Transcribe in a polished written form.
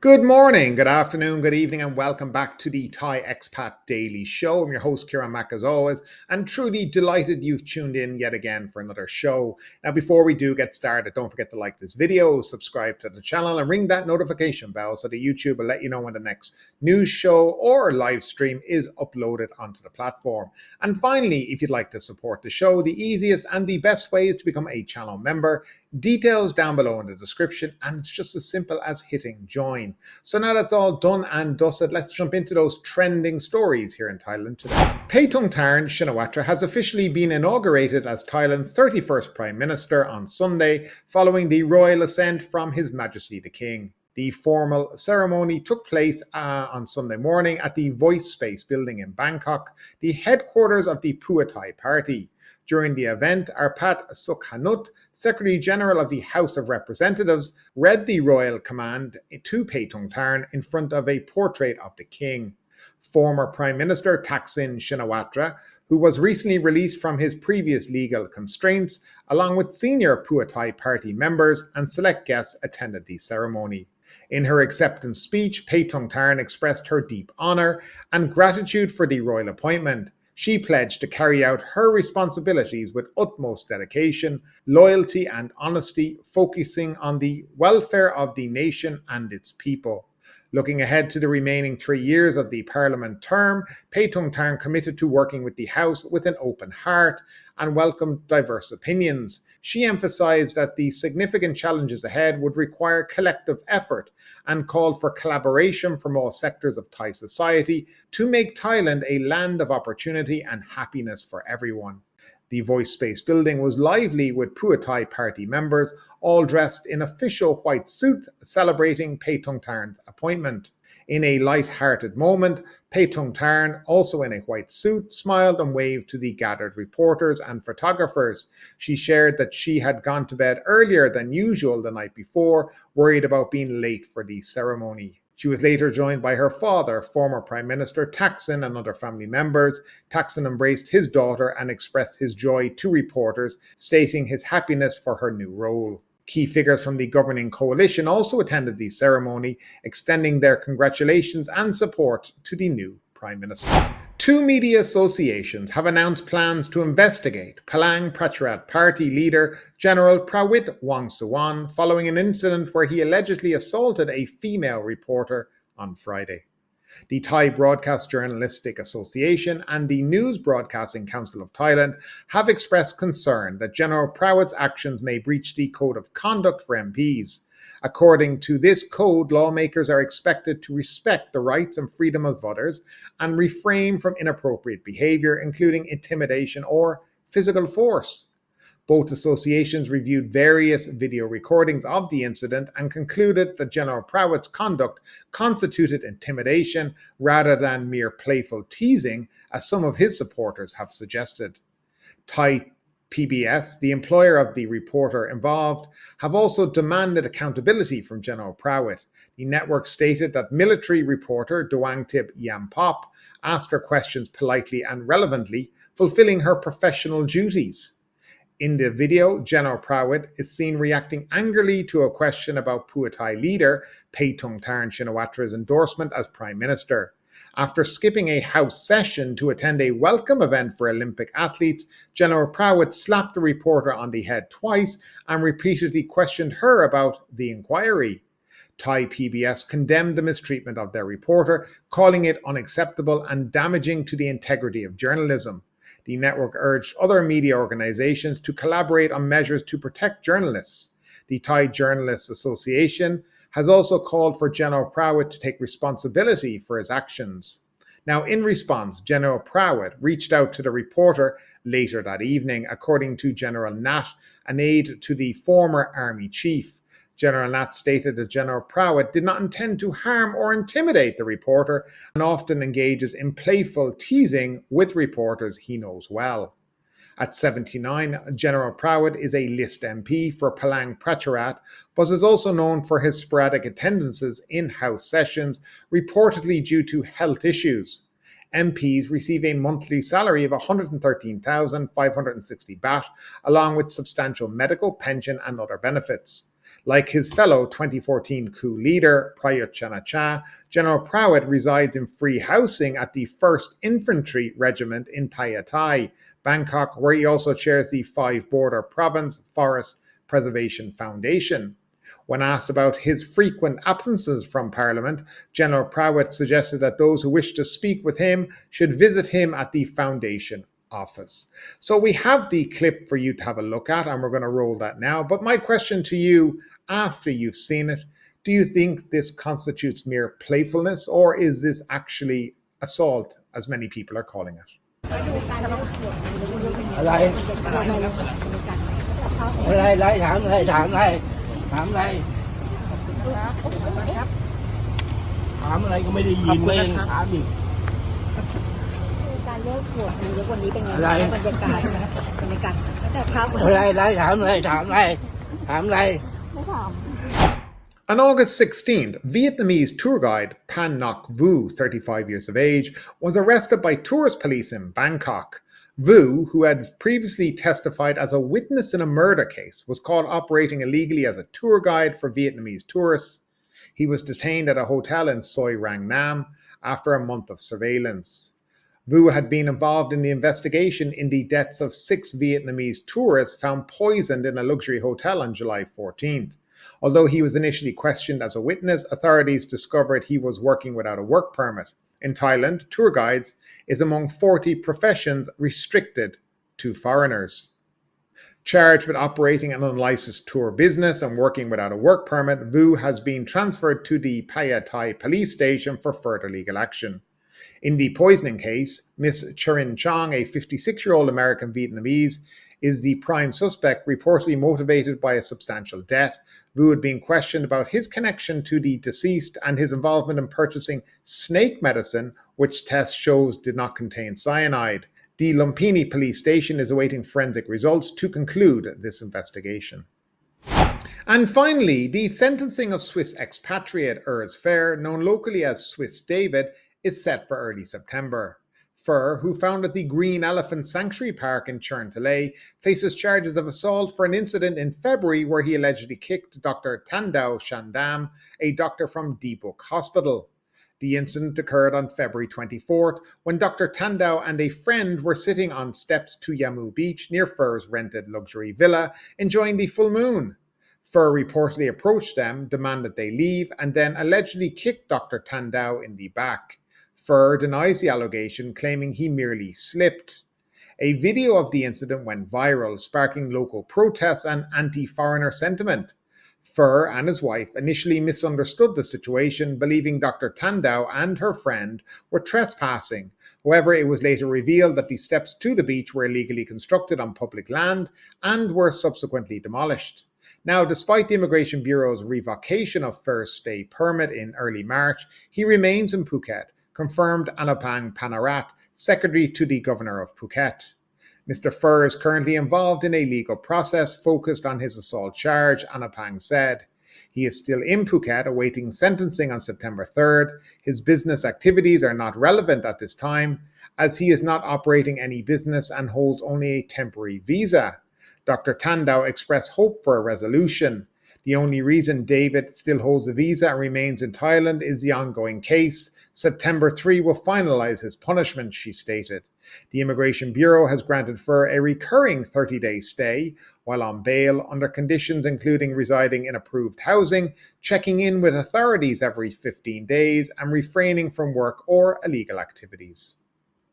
Good morning, good afternoon, good evening, and welcome back to the Thai Expat Daily Show. I'm your host, Kieran Mack, as always, and truly delighted you've tuned in yet again for another show. Now, before we do get started, don't forget to like this video, subscribe to the channel, and ring that notification bell so that YouTube will let you know when the next news show or live stream is uploaded onto the platform. And finally, if you'd like to support the show, the easiest and the best way is to become a channel member. Details down below in the description, and it's just as simple as hitting join. So now that's all done and dusted, let's jump into those trending stories here in Thailand today. Paetongtarn Shinawatra has officially been inaugurated as Thailand's 31st Prime Minister on Sunday, following the royal assent from His Majesty the King. The formal ceremony took place on Sunday morning at the Voice Space building in Bangkok, the headquarters of the Pheu Thai Party. During the event, Arpat Sukhanut, Secretary General of the House of Representatives, read the royal command to Paetongtarn in front of a portrait of the king. Former Prime Minister Thaksin Shinawatra, who was recently released from his previous legal constraints, along with senior Pheu Thai Party members and select guests, attended the ceremony. In her acceptance speech, Paetongtarn expressed her deep honour and gratitude for the royal appointment. She pledged to carry out her responsibilities with utmost dedication, loyalty and honesty, focusing on the welfare of the nation and its people. Looking ahead to the remaining 3 years of the parliament term, Paetongtarn committed to working with the House with an open heart and welcomed diverse opinions. She emphasized that the significant challenges ahead would require collective effort and called for collaboration from all sectors of Thai society to make Thailand a land of opportunity and happiness for everyone. The Voice Space building was lively with Pheu Thai Party members, all dressed in official white suits, celebrating Paetongtarn's appointment. In a light-hearted moment, Paetongtarn, also in a white suit, smiled and waved to the gathered reporters and photographers. She shared that she had gone to bed earlier than usual the night before, worried about being late for the ceremony. She was later joined by her father, former Prime Minister Thaksin, and other family members. Thaksin embraced his daughter and expressed his joy to reporters, stating his happiness for her new role. Key figures from the governing coalition also attended the ceremony, extending their congratulations and support to the new Prime Minister. Two media associations have announced plans to investigate Paetongtarn Party leader General Prawit Wongsuwan following an incident where he allegedly assaulted a female reporter on Friday. The Thai Broadcast Journalistic Association and the News Broadcasting Council of Thailand have expressed concern that General Prawit's actions may breach the Code of Conduct for MPs. According to this code, lawmakers are expected to respect the rights and freedom of others and refrain from inappropriate behavior, including intimidation or physical force. Both associations reviewed various video recordings of the incident and concluded that General Prawit's conduct constituted intimidation rather than mere playful teasing, as some of his supporters have suggested. Thai PBS, the employer of the reporter involved, have also demanded accountability from General Prawit. The network stated that military reporter Doangtip Yampop asked her questions politely and relevantly, fulfilling her professional duties. In the video, General Prawit is seen reacting angrily to a question about Pheu Thai leader Paetongtarn Shinawatra's endorsement as Prime Minister. After skipping a House session to attend a welcome event for Olympic athletes, General Prawit slapped the reporter on the head twice and repeatedly questioned her about the inquiry. Thai PBS condemned the mistreatment of their reporter, calling it unacceptable and damaging to the integrity of journalism. The network urged other media organizations to collaborate on measures to protect journalists. The Thai Journalists Association has also called for General Prawit to take responsibility for his actions. Now, in response, General Prawit reached out to the reporter later that evening, according to General Nat, an aide to the former army chief. General Nat stated that General Prawit did not intend to harm or intimidate the reporter and often engages in playful teasing with reporters he knows well. At 79, General Prawit is a list MP for Paetongtarn, but is also known for his sporadic attendances in House sessions, reportedly due to health issues. MPs receive a monthly salary of 113,560 baht, along with substantial medical, pension and other benefits. Like his fellow 2014 coup leader, Paetongtarn, General Prawit resides in free housing at the 1st Infantry Regiment in Pattaya, Bangkok, where he also chairs the 5-border province Forest Preservation Foundation. When asked about his frequent absences from Parliament, General Prawit suggested that those who wish to speak with him should visit him at the Foundation office. So we have the clip for you to have a look at, and we're going to roll that now. But my question to you, after you've seen it, do you think this constitutes mere playfulness, or is this actually assault, as many people are calling it? การเลิกตรวจนายกวันนี้เป็นไงบ้างบรรยากาศตั้งแต่ภาพไม่ถาม On August 16th, Vietnamese tour guide Pan Ngoc Vu, 35 years of age, was arrested by tourist police in Bangkok. Vu, who had previously testified as a witness in a murder case, was caught operating illegally as a tour guide for Vietnamese tourists. He was detained at a hotel in Soi Rang Nam after a month of surveillance. Vu had been involved in the investigation in the deaths of 6 Vietnamese tourists found poisoned in a luxury hotel on July 14th. Although he was initially questioned as a witness, authorities discovered he was working without a work permit. In Thailand, tour guides is among 40 professions restricted to foreigners. Charged with operating an unlicensed tour business and working without a work permit, Vu has been transferred to the Pattaya police station for further legal action. In the poisoning case, Miss Charin Chong, a 56-year-old American Vietnamese, is the prime suspect, reportedly motivated by a substantial debt. Vu had been questioned about his connection to the deceased and his involvement in purchasing snake medicine, which tests shows did not contain cyanide. The Lumpini police station is awaiting forensic results to conclude this investigation. And finally, the sentencing of Swiss expatriate Urs Fer, known locally as Swiss David, is set for early September. Fer, who founded the Green Elephant Sanctuary Park in Chern-Thalay, faces charges of assault for an incident in February where he allegedly kicked Dr. Tandao Shandam, a doctor from Dibuk Hospital. The incident occurred on February 24th when Dr. Tandao and a friend were sitting on steps to Yamu Beach near Fer's rented luxury villa, enjoying the full moon. Fer reportedly approached them, demanded they leave, and then allegedly kicked Dr. Tandao in the back. Fer denies the allegation, claiming he merely slipped. A video of the incident went viral, sparking local protests and anti-foreigner sentiment. Fer and his wife initially misunderstood the situation, believing Dr. Tandao and her friend were trespassing. However, it was later revealed that the steps to the beach were illegally constructed on public land and were subsequently demolished. Now, despite the Immigration Bureau's revocation of Fer's stay permit in early March, he remains in Phuket, confirmed Anupang Panarat, Secretary to the Governor of Phuket. Mr. Fer is currently involved in a legal process focused on his assault charge, Anupang said. He is still in Phuket awaiting sentencing on September 3rd. His business activities are not relevant at this time, as he is not operating any business and holds only a temporary visa. Dr. Tandao expressed hope for a resolution. The only reason David still holds a visa and remains in Thailand is the ongoing case. September 3 will finalize his punishment, she stated. The Immigration Bureau has granted Fer a recurring 30-day stay while on bail under conditions including residing in approved housing, checking in with authorities every 15 days, and refraining from work or illegal activities.